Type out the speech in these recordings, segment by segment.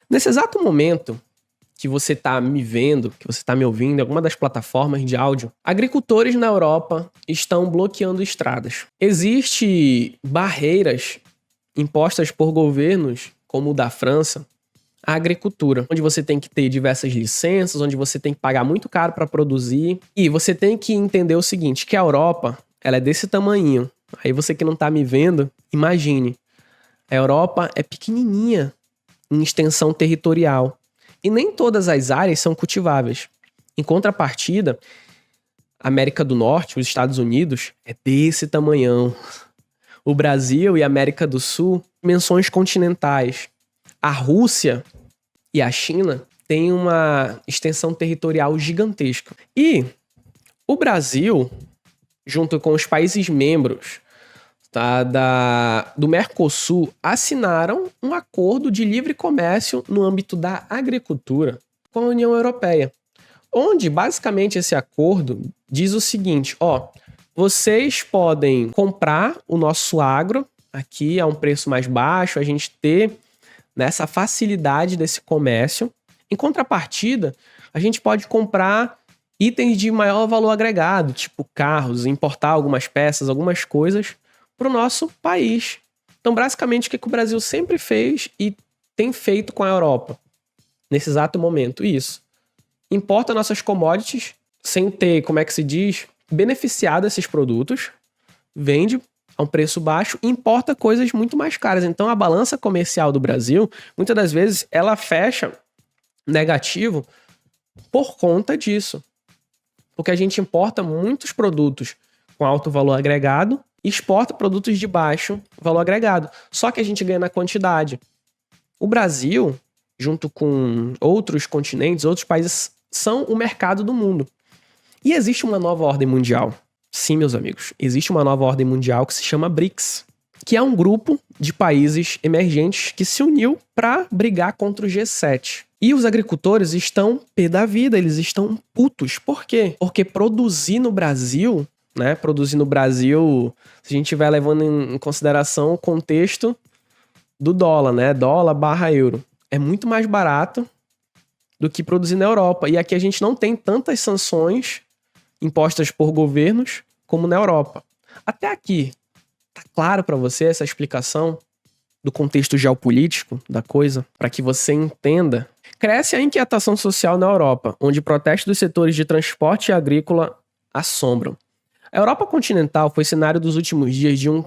Nesse exato momento que você está me vendo, que você está me ouvindo em alguma das plataformas de áudio, agricultores na Europa estão bloqueando estradas. Existem barreiras impostas por governos, como o da França, à agricultura, onde você tem que ter diversas licenças, onde você tem que pagar muito caro para produzir. E você tem que entender o seguinte, que a Europa, ela é desse tamanhinho. Aí você que não está me vendo, imagine. A Europa é pequenininha em extensão territorial. E nem todas as áreas são cultiváveis. Em contrapartida, a América do Norte, os Estados Unidos, é desse tamanhão. O Brasil e a América do Sul, dimensões continentais. A Rússia e a China têm uma extensão territorial gigantesca. E o Brasil, junto com os países membros do Mercosul, assinaram um acordo de livre comércio no âmbito da agricultura com a União Europeia, onde basicamente esse acordo diz o seguinte, vocês podem comprar o nosso agro aqui a um preço mais baixo, a gente ter nessa facilidade desse comércio. Em contrapartida, a gente pode comprar itens de maior valor agregado, tipo carros, importar algumas peças, algumas coisas para o nosso país. Então, basicamente, o que o Brasil sempre fez e tem feito com a Europa nesse exato momento? Isso. Importa nossas commodities sem ter, beneficiado esses produtos, vende a um preço baixo e importa coisas muito mais caras. Então, a balança comercial do Brasil, muitas das vezes, ela fecha negativo por conta disso. Porque a gente importa muitos produtos com alto valor agregado e exporta produtos de baixo valor agregado. Só que a gente ganha na quantidade. O Brasil, junto com outros continentes, outros países, são o mercado do mundo. E existe uma nova ordem mundial. Sim, meus amigos, existe uma nova ordem mundial que se chama BRICS, que é um grupo de países emergentes que se uniu para brigar contra o G7. E os agricultores estão pé da vida, eles estão putos. Por quê? Porque produzir no Brasil, se a gente estiver levando em consideração o contexto do dólar, né? Dólar/euro, é muito mais barato do que produzir na Europa. E aqui a gente não tem tantas sanções impostas por governos como na Europa. Até aqui, tá claro para você essa explicação do contexto geopolítico da coisa? Para que você entenda. Cresce a inquietação social na Europa, onde protestos dos setores de transporte e agrícola assombram. A Europa continental foi cenário dos últimos dias de um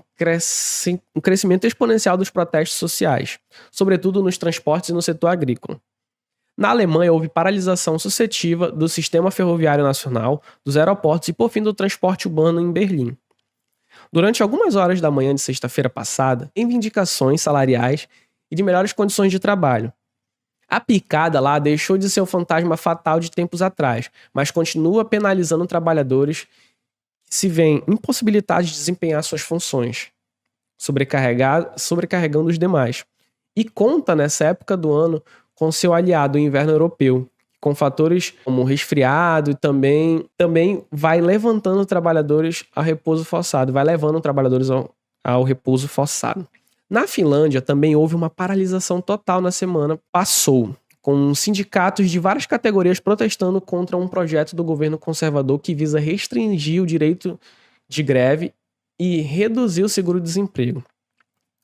crescimento exponencial dos protestos sociais, sobretudo nos transportes e no setor agrícola. Na Alemanha, houve paralisação sucessiva do sistema ferroviário nacional, dos aeroportos e, por fim, do transporte urbano em Berlim. Durante algumas horas da manhã de sexta-feira passada, reivindicações salariais e de melhores condições de trabalho. A picada lá deixou de ser o fantasma fatal de tempos atrás, mas continua penalizando trabalhadores que se veem impossibilitados de desempenhar suas funções, sobrecarregando os demais. E conta, nessa época do ano, com seu aliado, o inverno europeu, com fatores como resfriado e também vai levantando trabalhadores ao repouso forçado, vai levando trabalhadores ao repouso forçado. Na Finlândia também houve uma paralisação total na semana passou, com sindicatos de várias categorias protestando contra um projeto do governo conservador que visa restringir o direito de greve e reduzir o seguro-desemprego.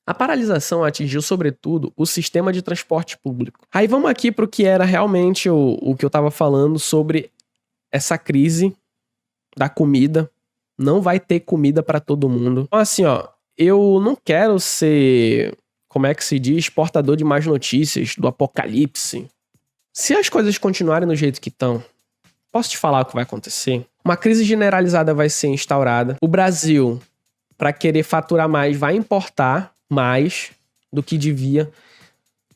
A paralisação atingiu, sobretudo, o sistema de transporte público. Aí vamos aqui para o que era realmente o que eu estava falando sobre essa crise da comida. Não vai ter comida para todo mundo. Então, assim, eu não quero ser, portador de más notícias, do apocalipse. Se as coisas continuarem do jeito que estão, posso te falar o que vai acontecer? Uma crise generalizada vai ser instaurada. O Brasil, para querer faturar mais, vai importar mais do que devia.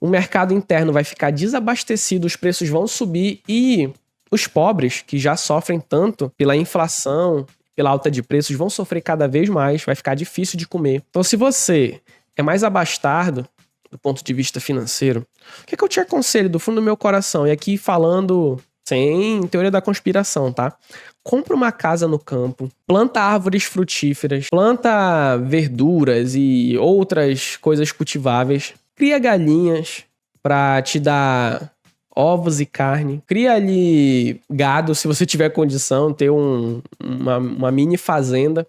O mercado interno vai ficar desabastecido, os preços vão subir e os pobres, que já sofrem tanto pela inflação, pela alta de preços, vão sofrer cada vez mais, vai ficar difícil de comer. Então, se você é mais abastado do ponto de vista financeiro, o que eu te aconselho do fundo do meu coração? E aqui falando sem teoria da conspiração, tá? Compra uma casa no campo, planta árvores frutíferas, planta verduras e outras coisas cultiváveis, cria galinhas, para te dar ovos e carne. Cria ali gado, se você tiver condição, ter uma mini fazenda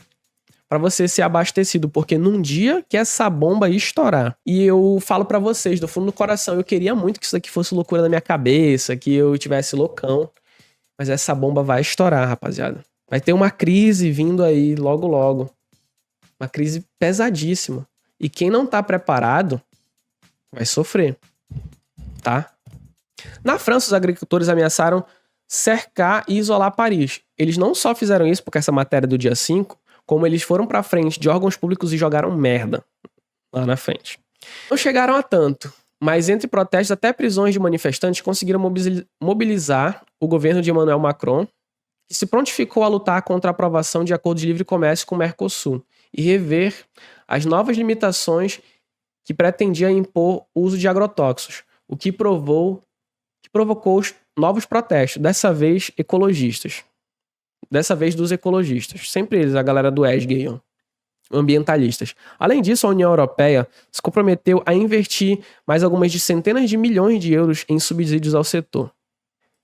para você ser abastecido, porque num dia que essa bomba ia estourar, e eu falo para vocês do fundo do coração, eu queria muito que isso aqui fosse loucura na minha cabeça, que eu tivesse loucão, mas essa bomba vai estourar, rapaziada. Vai ter uma crise vindo aí logo logo. Uma crise pesadíssima. E quem não tá preparado vai sofrer, tá? Na França, os agricultores ameaçaram cercar e isolar Paris. Eles não só fizeram isso porque essa matéria é do dia 5, como eles foram pra frente de órgãos públicos e jogaram merda lá na frente. Não chegaram a tanto, mas entre protestos até prisões de manifestantes conseguiram mobilizar o governo de Emmanuel Macron, que se prontificou a lutar contra a aprovação de acordos de livre comércio com o Mercosul e rever as novas limitações que pretendia impor o uso de agrotóxicos, o que provocou os novos protestos, dessa vez ecologistas. Dessa vez dos ecologistas. Sempre eles, a galera do ESG, ó, ambientalistas. Além disso, a União Europeia se comprometeu a investir mais algumas de centenas de milhões de euros em subsídios ao setor.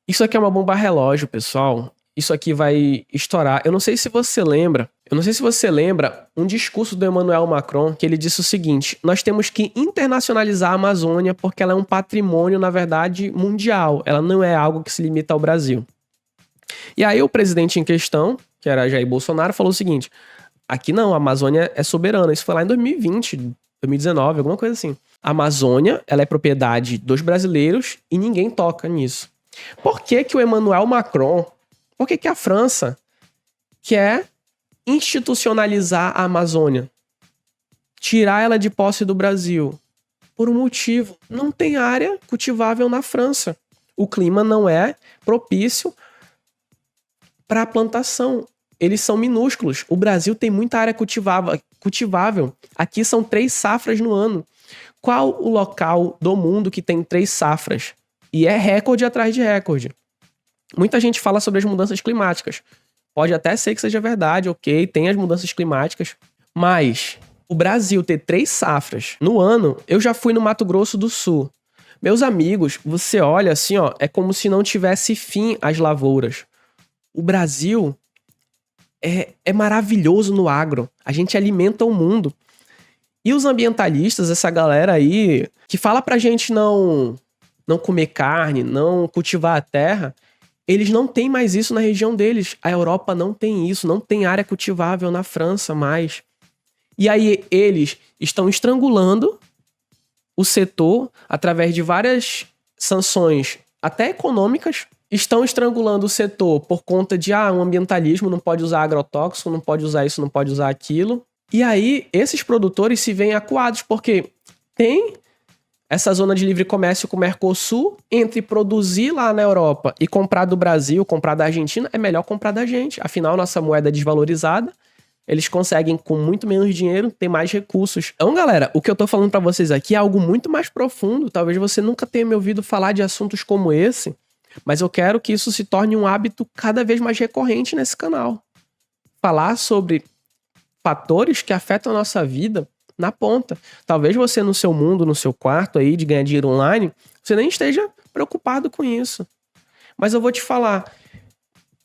Isso aqui é uma bomba relógio, pessoal. Isso aqui vai estourar. Eu não sei se você lembra um discurso do Emmanuel Macron que ele disse o seguinte: nós temos que internacionalizar a Amazônia porque ela é um patrimônio, na verdade, mundial. Ela não é algo que se limita ao Brasil. E aí o presidente em questão, que era Jair Bolsonaro, falou o seguinte: aqui não, a Amazônia é soberana. Isso foi lá em 2020, 2019, alguma coisa assim. A Amazônia, ela é propriedade dos brasileiros e ninguém toca nisso. Por que que o Emmanuel Macron, por que que a França quer institucionalizar a Amazônia? Tirar ela de posse do Brasil? Por um motivo. Não tem área cultivável na França. O clima não é propício para a plantação. Eles são minúsculos. O Brasil tem muita área cultivável. Aqui são 3 safras no ano. Qual o local do mundo que tem 3 safras? E é recorde atrás de recorde. Muita gente fala sobre as mudanças climáticas. Pode até ser que seja verdade, ok, tem as mudanças climáticas. Mas o Brasil ter 3 safras no ano, eu já fui no Mato Grosso do Sul. Meus amigos, você olha assim, ó, é como se não tivesse fim as lavouras. O Brasil é maravilhoso no agro. A gente alimenta o mundo. E os ambientalistas, essa galera aí, que fala pra gente não comer carne, não cultivar a terra, eles não têm mais isso na região deles. A Europa não tem isso, não tem área cultivável na França mais. E aí eles estão estrangulando o setor através de várias sanções, até econômicas. Estão estrangulando o setor por conta de um ambientalismo, não pode usar agrotóxico, não pode usar isso, não pode usar aquilo. E aí esses produtores se veem acuados, porque tem essa zona de livre comércio com o Mercosul, entre produzir lá na Europa e comprar do Brasil, comprar da Argentina, é melhor comprar da gente. Afinal, nossa moeda é desvalorizada, eles conseguem, com muito menos dinheiro, ter mais recursos. Então, galera, o que eu tô falando pra vocês aqui é algo muito mais profundo. Talvez você nunca tenha me ouvido falar de assuntos como esse, mas eu quero que isso se torne um hábito cada vez mais recorrente nesse canal. Falar sobre fatores que afetam a nossa vida na ponta. Talvez você no seu mundo, no seu quarto aí de ganhar dinheiro online, você nem esteja preocupado com isso. Mas eu vou te falar,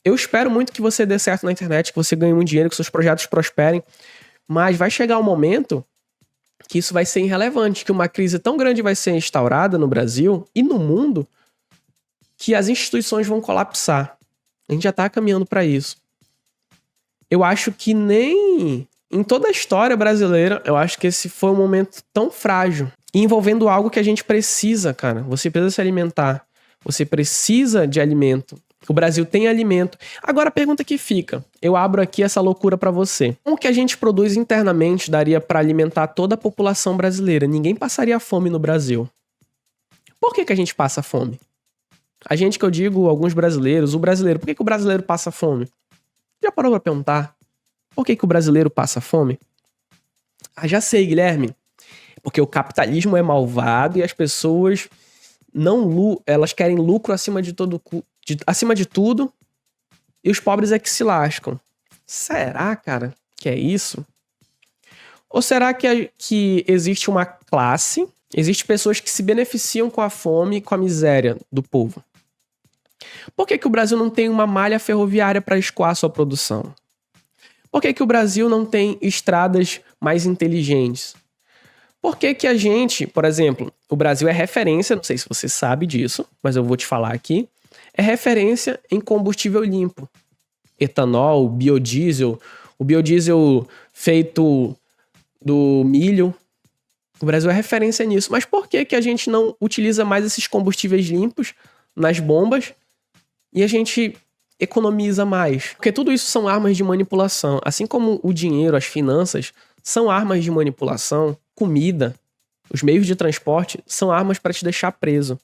eu espero muito que você dê certo na internet, que você ganhe muito dinheiro, que seus projetos prosperem, mas vai chegar um momento que isso vai ser irrelevante, que uma crise tão grande vai ser instaurada no Brasil e no mundo que as instituições vão colapsar. A gente já tá caminhando para isso. Eu acho que nem em toda a história brasileira, eu acho que esse foi um momento tão frágil. E envolvendo algo que a gente precisa, cara. Você precisa se alimentar. Você precisa de alimento. O Brasil tem alimento. Agora a pergunta que fica. Eu abro aqui essa loucura pra você. Como que a gente produz internamente daria pra alimentar toda a população brasileira? Ninguém passaria fome no Brasil. Por que a gente passa fome? A gente, que eu digo, alguns brasileiros, o brasileiro. Por que o brasileiro passa fome? Já parou pra perguntar? Por que o brasileiro passa fome? Ah, já sei, Guilherme. Porque o capitalismo é malvado e as pessoas elas querem lucro acima de tudo e os pobres é que se lascam. Será, cara, que é isso? Ou será que existe uma classe Existem pessoas que se beneficiam com a fome e com a miséria do povo. Por que o Brasil não tem uma malha ferroviária para escoar sua produção? Por que o Brasil não tem estradas mais inteligentes? Por que a gente, por exemplo, o Brasil é referência, não sei se você sabe disso, mas eu vou te falar aqui, é referência em combustível limpo. Etanol, biodiesel, o biodiesel feito do milho. O Brasil é referência nisso. Mas por que a gente não utiliza mais esses combustíveis limpos nas bombas e a gente economiza mais? Porque tudo isso são armas de manipulação. Assim como o dinheiro, as finanças, são armas de manipulação, comida, os meios de transporte são armas para te deixar preso.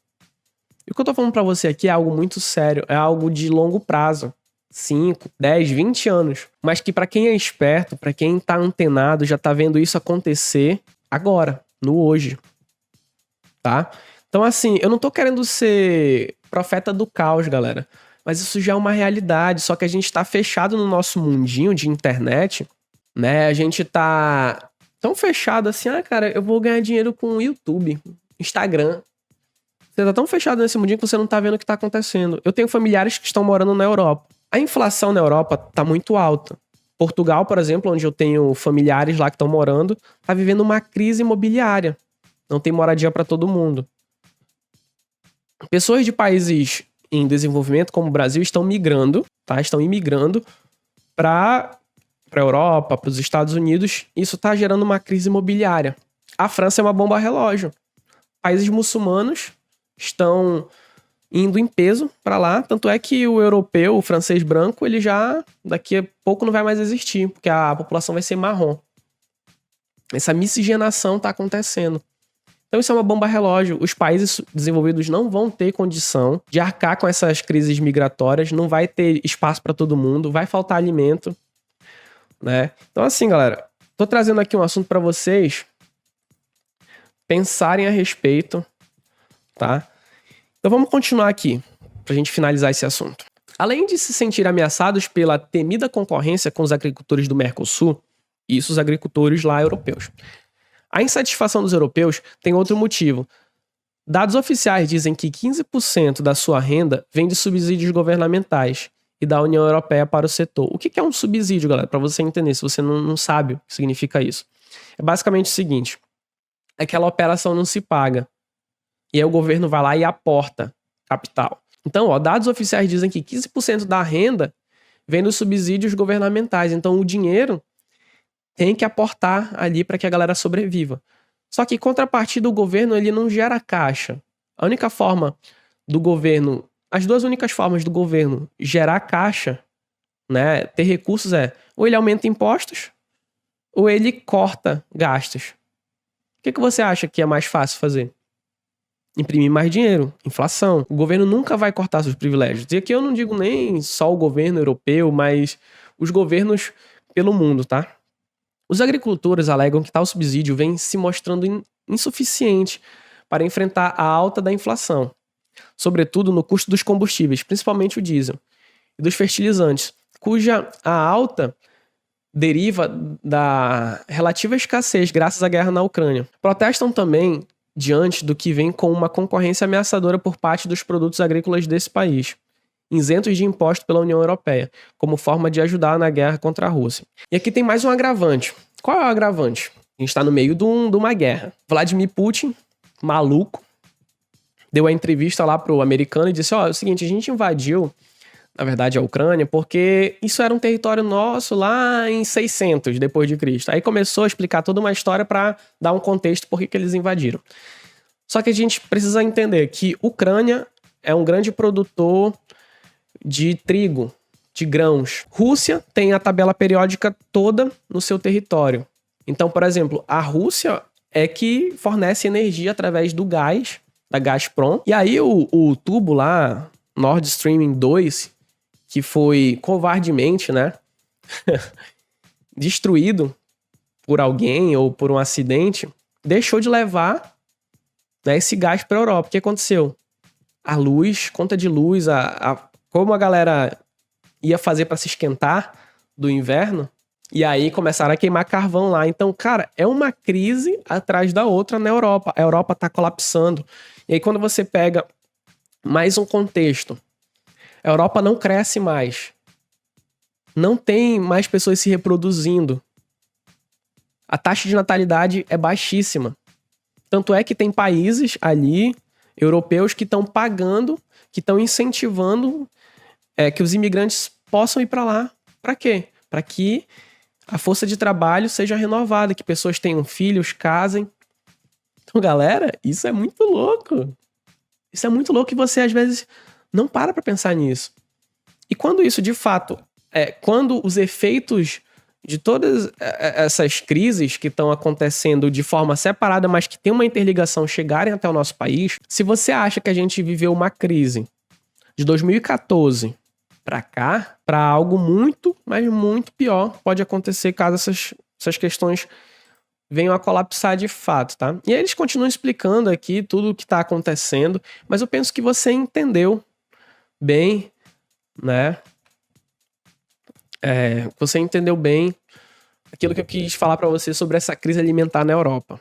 E o que eu tô falando para você aqui é algo muito sério, é algo de longo prazo. 5, 10, 20 anos. Mas que para quem é esperto, para quem tá antenado, já tá vendo isso acontecer agora, no hoje. Tá? Então assim, eu não tô querendo ser profeta do caos, galera. Mas isso já é uma realidade, só que a gente tá fechado no nosso mundinho de internet, né? A gente tá tão fechado assim, cara, eu vou ganhar dinheiro com o YouTube, Instagram. Você tá tão fechado nesse mundinho que você não tá vendo o que tá acontecendo. Eu tenho familiares que estão morando na Europa. A inflação na Europa tá muito alta. Portugal, por exemplo, onde eu tenho familiares lá que estão morando, tá vivendo uma crise imobiliária. Não tem moradia para todo mundo. Pessoas de países em desenvolvimento, como o Brasil, estão migrando, tá? Estão imigrando para a Europa, para os Estados Unidos. Isso tá gerando uma crise imobiliária. A França é uma bomba relógio. Países muçulmanos estão indo em peso para lá, tanto é que o europeu, o francês branco, ele já daqui a pouco não vai mais existir, porque a população vai ser marrom. Essa miscigenação tá acontecendo. Então isso é uma bomba relógio. Os países desenvolvidos não vão ter condição de arcar com essas crises migratórias, não vai ter espaço para todo mundo, vai faltar alimento, né? Então assim, galera, tô trazendo aqui um assunto para vocês pensarem a respeito, tá? Então vamos continuar aqui, pra gente finalizar esse assunto. Além de se sentir ameaçados pela temida concorrência com os agricultores do Mercosul, isso os agricultores lá europeus. A insatisfação dos europeus tem outro motivo. Dados oficiais dizem que 15% da sua renda vem de subsídios governamentais e da União Europeia para o setor. O que é um subsídio, galera? Para você entender, se você não sabe o que significa isso. É basicamente o seguinte, aquela operação não se paga. E aí o governo vai lá e aporta capital. Então, dados oficiais dizem que 15% da renda vem dos subsídios governamentais. Então, o dinheiro tem que aportar ali para que a galera sobreviva. Só que, em contrapartida, o governo ele não gera caixa. A única forma do governo, as duas únicas formas do governo gerar caixa, né, ter recursos ou ele aumenta impostos ou ele corta gastos. O que você acha que é mais fácil fazer? Imprimir mais dinheiro, inflação. O governo nunca vai cortar seus privilégios. E aqui eu não digo nem só o governo europeu, mas os governos pelo mundo, tá? Os agricultores alegam que tal subsídio vem se mostrando insuficiente para enfrentar a alta da inflação, sobretudo no custo dos combustíveis, principalmente o diesel, e dos fertilizantes, cuja a alta deriva da relativa escassez graças à guerra na Ucrânia. Protestam também diante do que vem com uma concorrência ameaçadora por parte dos produtos agrícolas desse país, isentos de imposto pela União Europeia, como forma de ajudar na guerra contra a Rússia. E aqui tem mais um agravante. Qual é o agravante? A gente está no meio de uma guerra. Vladimir Putin, maluco, deu a entrevista lá pro americano e disse, é o seguinte, a gente invadiu, na verdade, a Ucrânia, porque isso era um território nosso lá em 600 depois de Cristo. Aí começou a explicar toda uma história para dar um contexto por que eles invadiram. Só que a gente precisa entender que Ucrânia é um grande produtor de trigo, de grãos. Rússia tem a tabela periódica toda no seu território. Então, por exemplo, a Rússia é que fornece energia através do gás, da Gazprom. E aí o tubo lá, Nord Stream 2, que foi covardemente, né, destruído por alguém ou por um acidente, deixou de levar, né, esse gás para a Europa. O que aconteceu? A luz, conta de luz, como a galera ia fazer para se esquentar do inverno, E aí começaram a queimar carvão lá. Então, cara, é uma crise atrás da outra na Europa. A Europa tá colapsando. E aí quando você pega mais um contexto, a Europa não cresce mais. Não tem mais pessoas se reproduzindo. A taxa de natalidade é baixíssima. Tanto é que tem países ali, europeus, que estão pagando, que estão incentivando que os imigrantes possam ir para lá. Para quê? Para que a força de trabalho seja renovada, que pessoas tenham filhos, casem. Então, galera, isso é muito louco. Isso é muito louco e você, às vezes, não para pensar nisso. E quando isso, de fato, quando os efeitos de todas essas crises que estão acontecendo de forma separada, mas que tem uma interligação, chegarem até o nosso país, se você acha que a gente viveu uma crise de 2014 para cá, para algo muito, mas muito pior pode acontecer caso essas questões venham a colapsar de fato, tá? E aí eles continuam explicando aqui tudo o que está acontecendo, mas eu penso que você entendeu bem, né? Você entendeu bem aquilo que eu quis falar para você sobre essa crise alimentar na Europa.